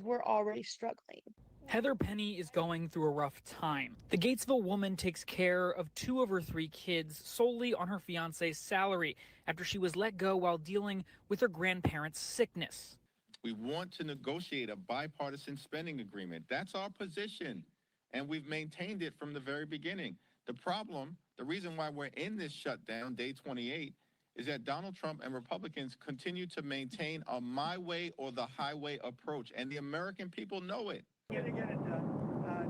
we're already struggling. Heather Penny is going through a rough time. The Gatesville woman takes care of 2 of her 3 kids solely on her fiance's salary after she was let go while dealing with her grandparents' sickness. We want to negotiate a bipartisan spending agreement. That's our position, and we've maintained it from the very beginning. The reason why we're in this shutdown, day 28, is that Donald Trump and Republicans continue to maintain a my way or the highway approach, and the American people know it. Get it done.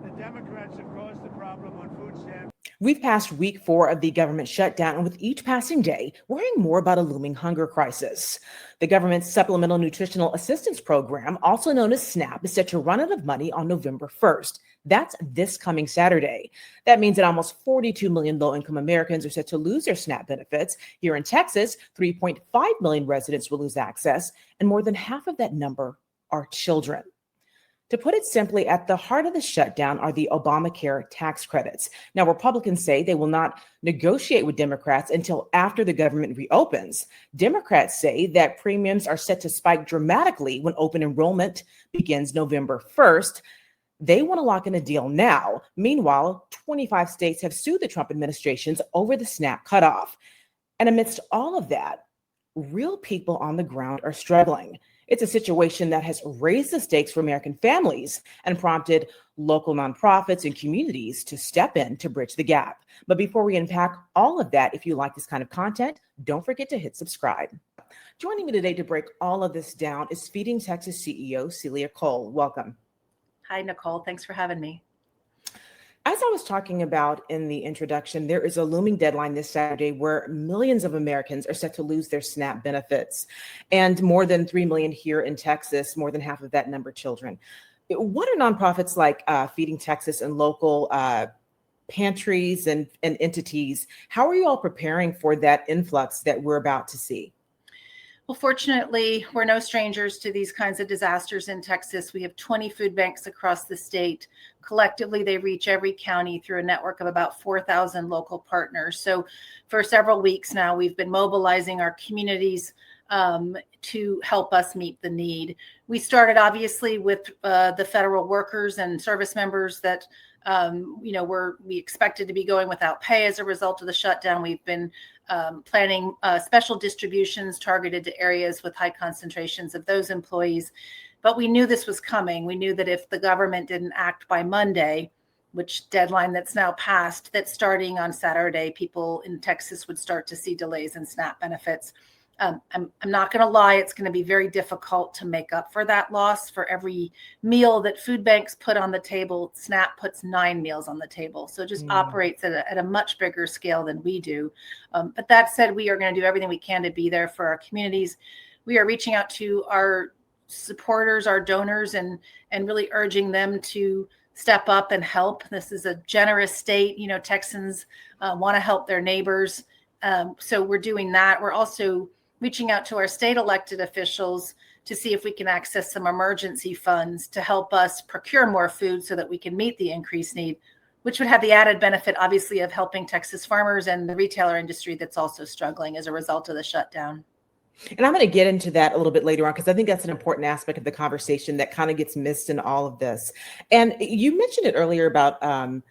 The Democrats have caused the problem on food stamps. We've passed week 4 of the government shutdown, and with each passing day, we're hearing more about a looming hunger crisis. The government's Supplemental Nutritional Assistance Program, also known as SNAP, is set to run out of money on November 1st. That's this coming Saturday. That means that almost 42 million low-income Americans are set to lose their SNAP benefits. Here in Texas, 3.5 million residents will lose access, and more than half of that number are children. To put it simply, at the heart of the shutdown are the Obamacare tax credits. Now, Republicans say they will not negotiate with Democrats until after the government reopens. Democrats say that premiums are set to spike dramatically when open enrollment begins November 1st. They want to lock in a deal now. Meanwhile, 25 states have sued the Trump administrations over the SNAP cutoff. And amidst all of that, real people on the ground are struggling. It's a situation that has raised the stakes for American families and prompted local nonprofits and communities to step in to bridge the gap. But before we unpack all of that, if you like this kind of content, don't forget to hit subscribe. Joining me today to break all of this down is Feeding Texas CEO Celia Cole. Welcome. Hi, Nicole. Thanks for having me. As I was talking about in the introduction, there is a looming deadline this Saturday where millions of Americans are set to lose their SNAP benefits, and more than 3 million here in Texas, more than half of that number children. What are nonprofits like Feeding Texas and local pantries and entities? How are you all preparing for that influx that we're about to see? Well, fortunately, we're no strangers to these kinds of disasters in Texas. We have 20 food banks across the state. Collectively, they reach every county through a network of about 4,000 local partners. So for several weeks now, we've been mobilizing our communities to help us meet the need. We started obviously with the federal workers and service members that we expected to be going without pay as a result of the shutdown. We've been planning special distributions targeted to areas with high concentrations of those employees. But we knew this was coming. We knew that if the government didn't act by Monday, which deadline that's now passed, that starting on Saturday, people in Texas would start to see delays in SNAP benefits. I'm not going to lie, it's going to be very difficult to make up for that loss. For every meal that food banks put on the table, SNAP puts 9 meals on the table. So it just operates at a much bigger scale than we do. But that said, we are going to do everything we can to be there for our communities. We are reaching out to our supporters, our donors, and really urging them to step up and help. This is a generous state. Texans want to help their neighbors. So we're doing that. We're also reaching out to our state elected officials to see if we can access some emergency funds to help us procure more food so that we can meet the increased need, which would have the added benefit, obviously, of helping Texas farmers and the retailer industry that's also struggling as a result of the shutdown. And I'm going to get into that a little bit later on, because I think that's an important aspect of the conversation that kind of gets missed in all of this. And you mentioned it earlier about for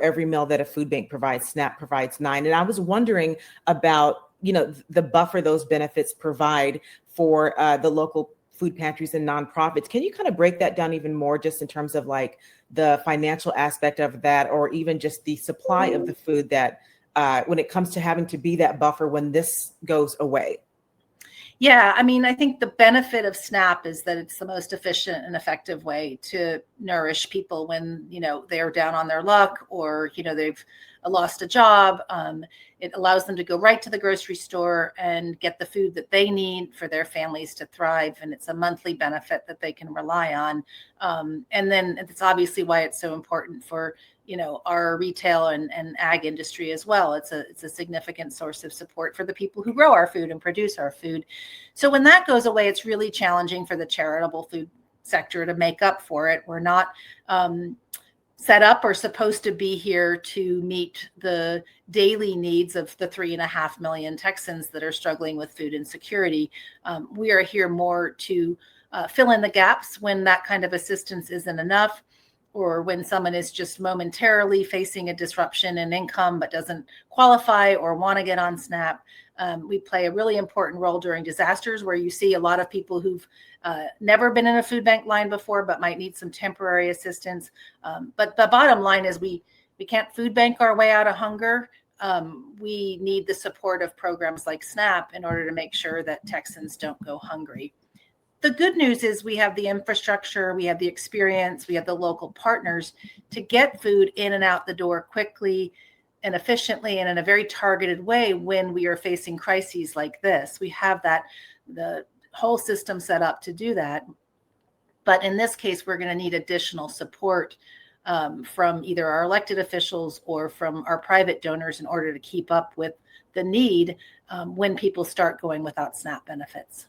every meal that a food bank provides, SNAP provides 9. And I was wondering about, the buffer those benefits provide for the local food pantries and nonprofits. Can you kind of break that down even more, just in terms of like the financial aspect of that, or even just the supply of the food that when it comes to having to be that buffer when this goes away? Yeah, I think the benefit of SNAP is that it's the most efficient and effective way to nourish people when, they're down on their luck, or, they've lost a job. It allows them to go right to the grocery store and get the food that they need for their families to thrive. And it's a monthly benefit that they can rely on. And then it's obviously why it's so important for our retail and ag industry as well. It's a significant source of support for the people who grow our food and produce our food. So when that goes away, it's really challenging for the charitable food sector to make up for it. We're not set up or supposed to be here to meet the daily needs of the 3.5 million Texans that are struggling with food insecurity. We are here more to fill in the gaps when that kind of assistance isn't enough, or when someone is just momentarily facing a disruption in income but doesn't qualify or want to get on SNAP. We play a really important role during disasters where you see a lot of people who've never been in a food bank line before but might need some temporary assistance. But the bottom line is we can't food bank our way out of hunger. We need the support of programs like SNAP in order to make sure that Texans don't go hungry. The good news is we have the infrastructure, we have the experience, we have the local partners to get food in and out the door quickly and efficiently and in a very targeted way when we are facing crises like this. We have the whole system set up to do that. But in this case, we're going to need additional support from either our elected officials or from our private donors in order to keep up with the need when people start going without SNAP benefits.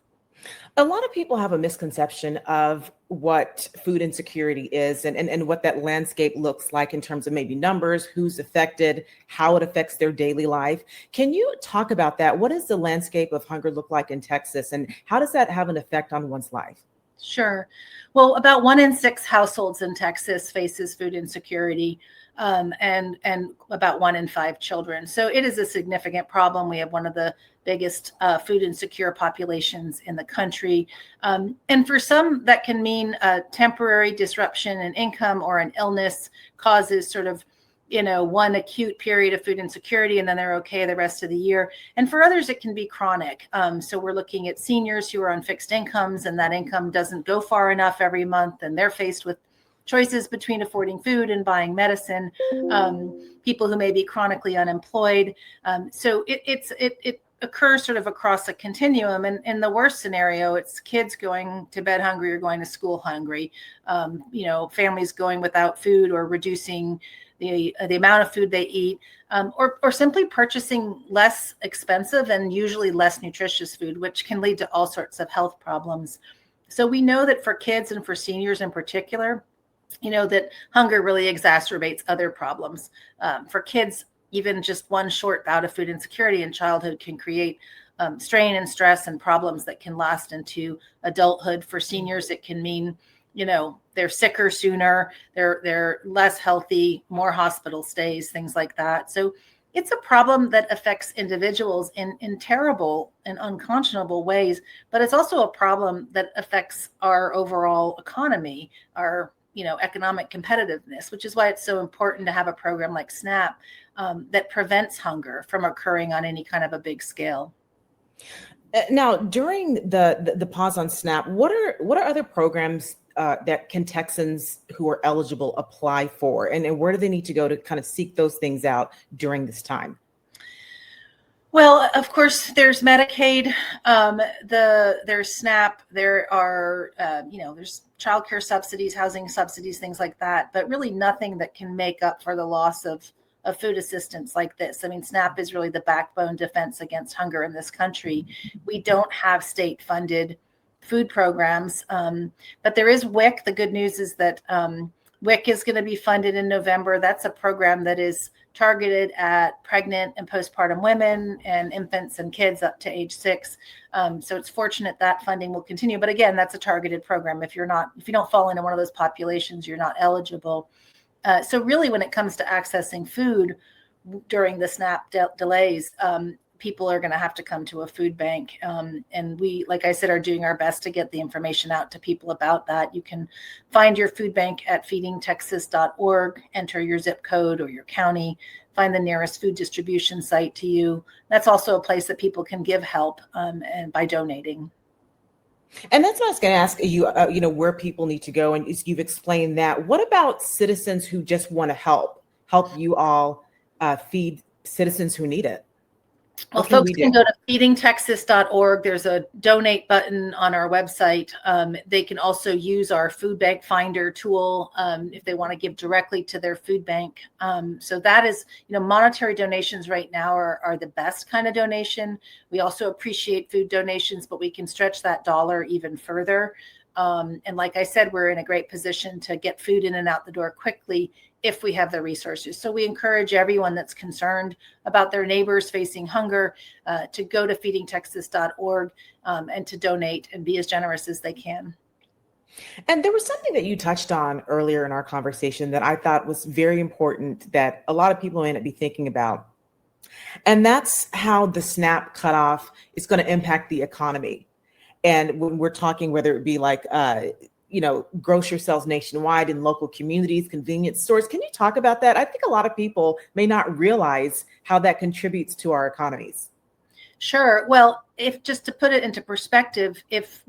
A lot of people have a misconception of what food insecurity is and what that landscape looks like in terms of maybe numbers, who's affected, how it affects their daily life. Can you talk about that? What does the landscape of hunger look like in Texas, and how does that have an effect on one's life? Sure. Well, about 1 in 6 households in Texas faces food insecurity, and about 1 in 5 children. So it is a significant problem. We have one of the biggest food insecure populations in the country. And for some, that can mean a temporary disruption in income or an illness causes sort of, one acute period of food insecurity, and then they're okay the rest of the year. And for others, it can be chronic. So we're looking at seniors who are on fixed incomes, and that income doesn't go far enough every month, and they're faced with choices between affording food and buying medicine. People who may be chronically unemployed. So it occurs sort of across a continuum. And in the worst scenario, it's kids going to bed hungry or going to school hungry. Families going without food or reducing the amount of food they eat, or simply purchasing less expensive and usually less nutritious food, which can lead to all sorts of health problems. So we know that for kids and for seniors in particular, that hunger really exacerbates other problems. For kids, even just one short bout of food insecurity in childhood can create strain and stress and problems that can last into adulthood. For seniors, it can mean, they're sicker sooner, they're less healthy, more hospital stays, things like that. So it's a problem that affects individuals in terrible and unconscionable ways, but it's also a problem that affects our overall economy, our economic competitiveness, which is why it's so important to have a program like SNAP that prevents hunger from occurring on any kind of a big scale. Now, during the pause on SNAP, what are other programs that can Texans who are eligible apply for, and where do they need to go to kind of seek those things out during this time? Well, of course, there's Medicaid, there's SNAP, there are, there's childcare subsidies, housing subsidies, things like that, but really nothing that can make up for the loss of food assistance like this. I mean, SNAP is really the backbone defense against hunger in this country. We don't have state-funded food programs, but there is WIC. The good news is that WIC is going to be funded in November. That's a program that is targeted at pregnant and postpartum women and infants and kids up to age 6. So it's fortunate that funding will continue. But again, that's a targeted program. If you don't fall into one of those populations, you're not eligible. So really, when it comes to accessing food during the SNAP delays, people are going to have to come to a food bank. And we, like I said, are doing our best to get the information out to people about that. You can find your food bank at feedingtexas.org, enter your zip code or your county, find the nearest food distribution site to you. That's also a place that people can give help and by donating. And that's what I was going to ask you, where people need to go. And you've explained that. What about citizens who just want to help you all feed citizens who need it? Well, folks can go to feedingtexas.org. There's a donate button on our website. They can also use our food bank finder tool if they want to give directly to their food bank. So that is, monetary donations right now are the best kind of donation. We also appreciate food donations, but we can stretch that dollar even further. And like I said, we're in a great position to get food in and out the door quickly if we have the resources. So we encourage everyone that's concerned about their neighbors facing hunger to go to feedingtexas.org and to donate and be as generous as they can. And there was something that you touched on earlier in our conversation that I thought was very important that a lot of people may not be thinking about. And that's how the SNAP cutoff is going to impact the economy. And when we're talking, whether it be like, grocery sales nationwide in local communities, convenience stores, can you talk about that? I think a lot of people may not realize how that contributes to our economies. Sure. Well, if just to put it into perspective, if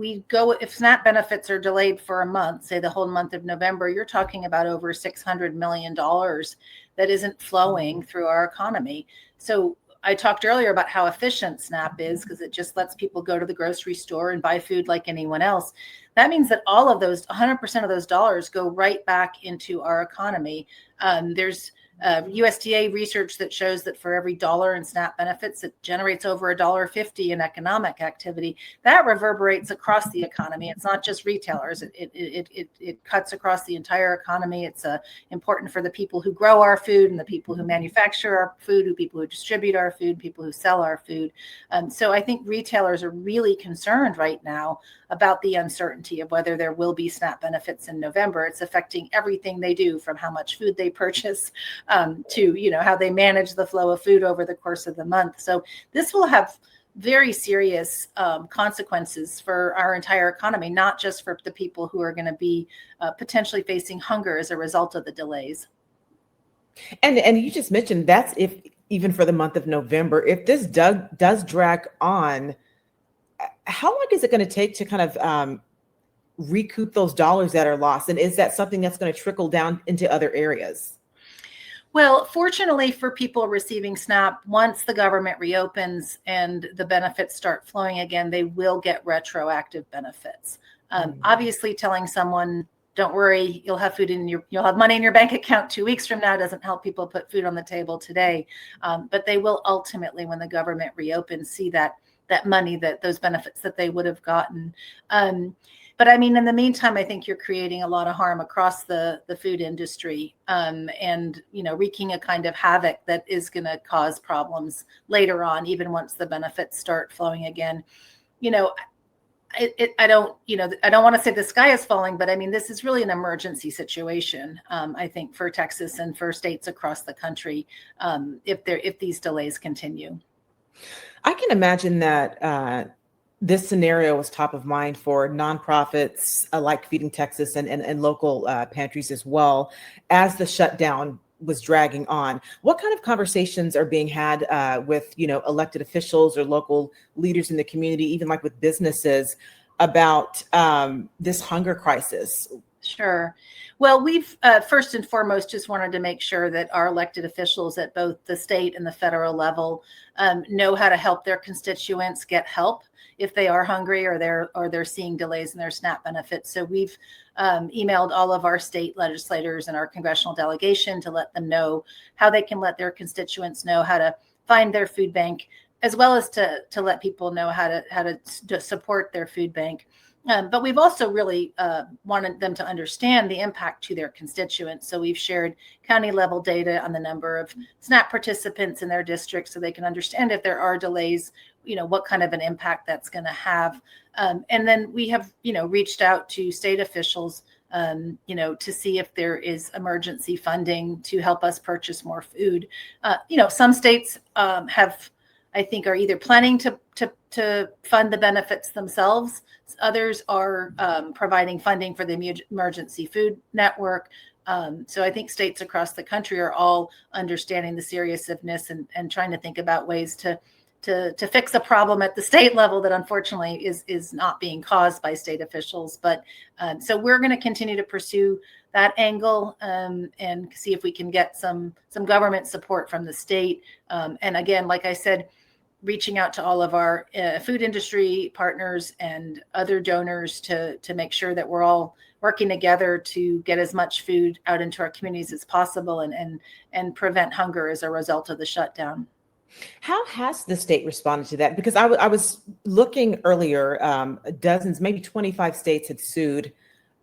SNAP benefits are delayed for a month, say the whole month of November, you're talking about over $600 million that isn't flowing through our economy. So I talked earlier about how efficient SNAP is because it just lets people go to the grocery store and buy food like anyone else. That means that all of those, 100% of those dollars go right back into our economy. There's USDA research that shows that for every dollar in SNAP benefits, it generates over $1.50 in economic activity. That reverberates across the economy. It's not just retailers. It cuts across the entire economy. It's important for the people who grow our food and the people who manufacture our food, people who distribute our food, people who sell our food. So I think retailers are really concerned right now about the uncertainty of whether there will be SNAP benefits in November. It's affecting everything they do, from how much food they purchase to how they manage the flow of food over the course of the month. So this will have very serious consequences for our entire economy, not just for the people who are going to be potentially facing hunger as a result of the delays. And you just mentioned that's if even for the month of November. If this does drag on, how long is it going to take to kind of recoup those dollars that are lost? And is that something that's going to trickle down into other areas? Well, fortunately for people receiving SNAP, once the government reopens and the benefits start flowing again, they will get retroactive benefits. Obviously, telling someone, don't worry, you'll have money in your bank account 2 weeks from now doesn't help people put food on the table today. But they will ultimately, when the government reopens, see that money, those benefits that they would have gotten. But I mean, in the meantime, I think you're creating a lot of harm across the food industry, and wreaking a kind of havoc that is going to cause problems later on, even once the benefits start flowing again. I don't want to say the sky is falling, but I mean, this is really an emergency situation, I think, for Texas and for states across the country, if these delays continue. I can imagine that this scenario was top of mind for nonprofits like Feeding Texas and local pantries as well, as the shutdown was dragging on. What kind of conversations are being had with elected officials or local leaders in the community, even like with businesses, about this hunger crisis? Sure. Well, we've first and foremost just wanted to make sure that our elected officials at both the state and the federal level know how to help their constituents get help if they are hungry or they're seeing delays in their SNAP benefits. So we've emailed all of our state legislators and our congressional delegation to let them know how they can let their constituents know how to find their food bank, as well as to let people know how to support their food bank. But we've also really wanted them to understand the impact to their constituents. So we've shared county level data on the number of SNAP participants in their district, so they can understand if there are delays, what kind of an impact that's going to have. And then we have, reached out to state officials, to see if there is emergency funding to help us purchase more food. Some states have, I think, are either planning to fund the benefits themselves. Others are providing funding for the emergency food network. So I think states across the country are all understanding the seriousness and trying to think about ways to fix a problem at the state level that unfortunately is not being caused by state officials. But so we're going to continue to pursue that angle and see if we can get some government support from the state. And again, like I said, reaching out to all of our food industry partners and other donors to make sure that we're all working together to get as much food out into our communities as possible and prevent hunger as a result of the shutdown. How has the state responded to that? Because I was looking earlier, dozens, maybe 25 states had sued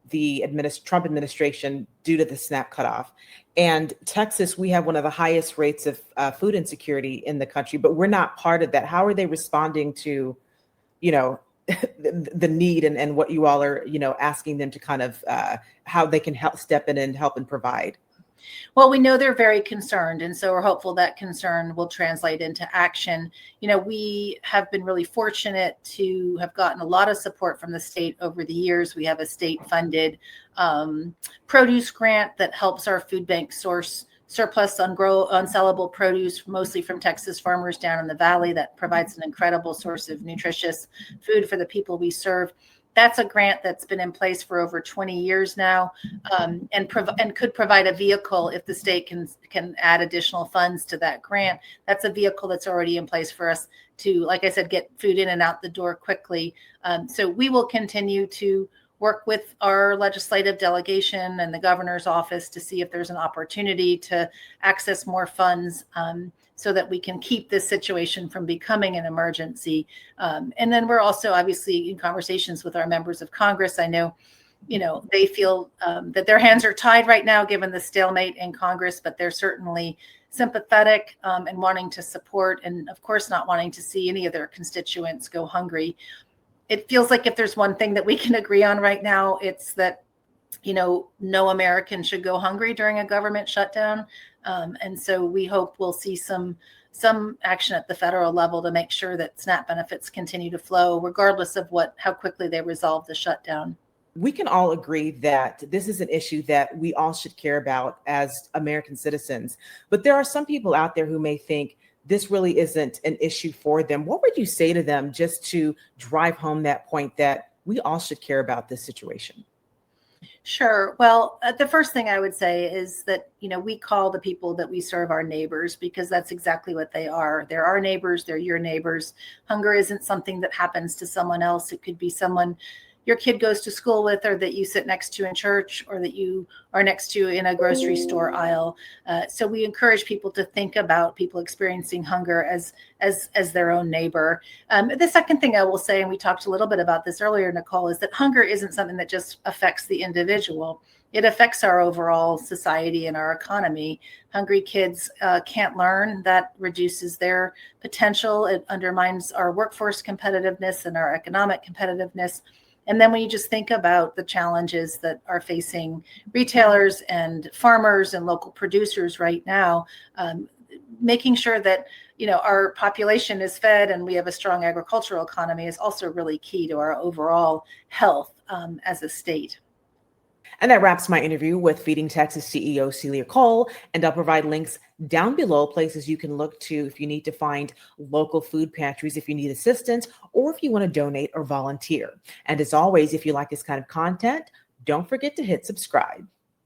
the Trump administration due to the SNAP cutoff. And Texas, we have one of the highest rates of food insecurity in the country, but we're not part of that. How are they responding to, the need and what you all are, asking them to kind of how they can help step in and help and provide? Well, we know they're very concerned, and so we're hopeful that concern will translate into action. We have been really fortunate to have gotten a lot of support from the state over the years. We have a state-funded produce grant that helps our food bank source surplus unsellable produce, mostly from Texas farmers down in the valley, that provides an incredible source of nutritious food for the people we serve. That's a grant that's been in place for over 20 years now, and could provide a vehicle if the state can add additional funds to that grant. That's a vehicle that's already in place for us to, like I said, get food in and out the door quickly. So we will continue to work with our legislative delegation and the governor's office to see if there's an opportunity to access more funds, so that we can keep this situation from becoming an emergency. And then we're also obviously in conversations with our members of Congress. I know, they feel that their hands are tied right now given the stalemate in Congress, but they're certainly sympathetic and wanting to support, and of course not wanting to see any of their constituents go hungry. It feels like if there's one thing that we can agree on right now, it's that no American should go hungry during a government shutdown. And so we hope we'll see some action at the federal level to make sure that SNAP benefits continue to flow, regardless of how quickly they resolve the shutdown. We can all agree that this is an issue that we all should care about as American citizens. But there are some people out there who may think this really isn't an issue for them. What would you say to them just to drive home that point that we all should care about this situation? Sure. Well, the first thing I would say is that, we call the people that we serve our neighbors, because that's exactly what they are. They're our neighbors. They're your neighbors. Hunger isn't something that happens to someone else. It could be someone your kid goes to school with, or that you sit next to in church, or that you are next to in a grocery store aisle. So we encourage people to think about people experiencing hunger as their own neighbor. The second thing I will say, and we talked a little bit about this earlier, Nicole, is that hunger isn't something that just affects the individual. It affects our overall society and our economy. Hungry kids can't learn. That reduces their potential. It undermines our workforce competitiveness and our economic competitiveness. And then when you just think about the challenges that are facing retailers and farmers and local producers right now, making sure that our population is fed and we have a strong agricultural economy is also really key to our overall health as a state. And that wraps my interview with Feeding Texas CEO Celia Cole. And I'll provide links down below, places you can look to if you need to find local food pantries, if you need assistance, or if you want to donate or volunteer. And as always, if you like this kind of content, don't forget to hit subscribe.